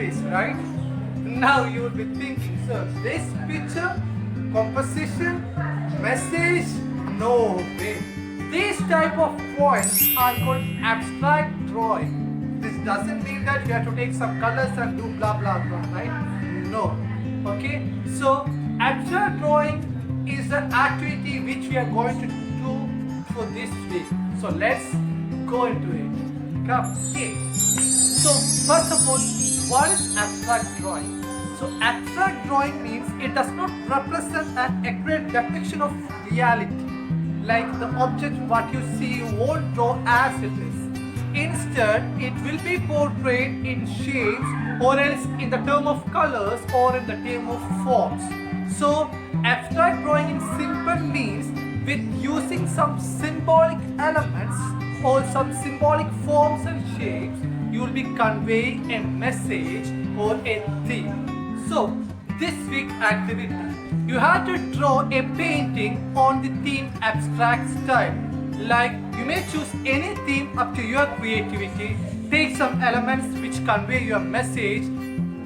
face, right? Now you will be thinking, sir, this picture, composition, message, no way. These type of drawings are called abstract drawing. This doesn't mean that you have to take some colors and do blah blah blah, right? No. Okay? So abstract drawing is the activity which we are going to do for this week. So let's go into it. Come. Okay. So first of all, what is abstract drawing? So abstract drawing means it does not represent an accurate depiction of reality. Like the object what you see you won't draw as it is. Instead, it will be portrayed in shapes or else in the term of colors or in the term of forms. So abstract drawing in simple means with using some symbolic elements or some symbolic forms and shapes, you will be conveying a message or a theme. So this week activity, you have to draw a painting on the theme abstract style. Like you may choose any theme up to your creativity, take some elements which convey your message,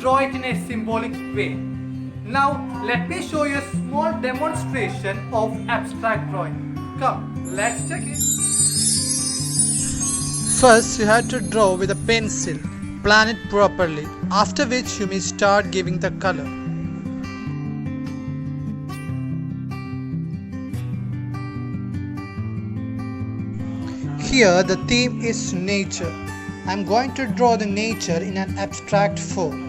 draw it in a symbolic way. Now let me show you a small demonstration of abstract drawing. Come, let's check it. First, you have to draw with a pencil. Plan it properly, after which you may start giving the color. Here the theme is nature. I am going to draw the nature in an abstract form.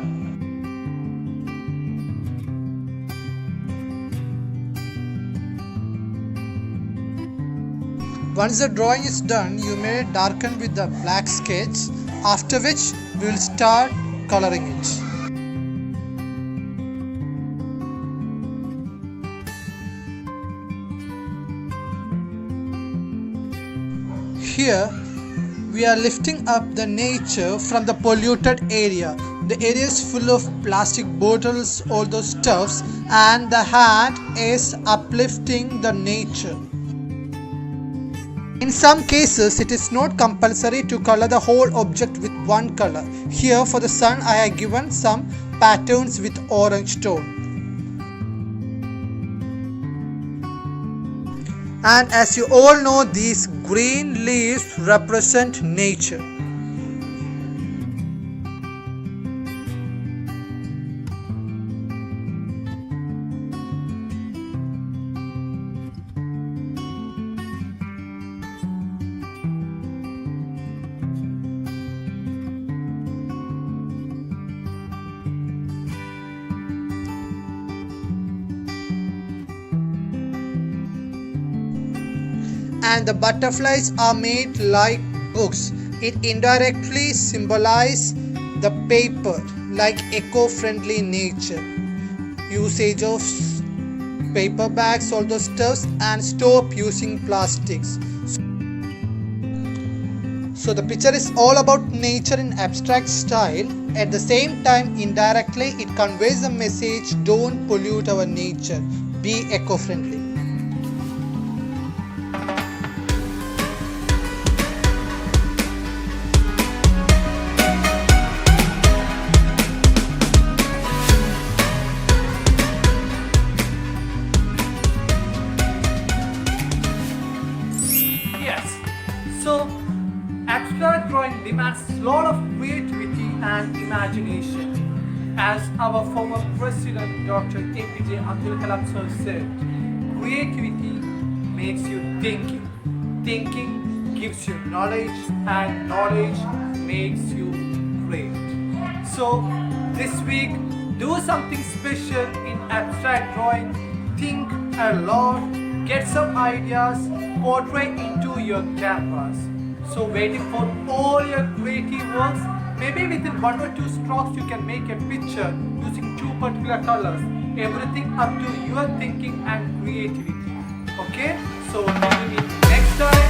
Once the drawing is done, you may darken with the black sketch, after which we will start coloring it. Here we are lifting up the nature from the polluted area. The area is full of plastic bottles, all those stuffs, and the hand is uplifting the nature. In some cases, it is not compulsory to color the whole object with one color. Here for the sun, I have given some patterns with orange tone. And as you all know, these green leaves represent nature. And the butterflies are made like books. It indirectly symbolizes the paper, like eco-friendly nature. Usage of paper bags, all those stuffs, and stop using plastics. So the picture is all about nature in abstract style. At the same time, indirectly, it conveys the message: don't pollute our nature, be eco-friendly. So, abstract drawing demands a lot of creativity and imagination. As our former president, Dr. APJ Abdul Kalam sir said, creativity makes you thinking. Thinking gives you knowledge, and knowledge makes you great. So, this week, do something special in abstract drawing. Think a lot, get some ideas, portray into your canvas. So waiting for all your creative works, maybe within 1 or 2 strokes you can make a picture using 2 particular colors. Everything up to your thinking and creativity. Okay, so we will meet next time.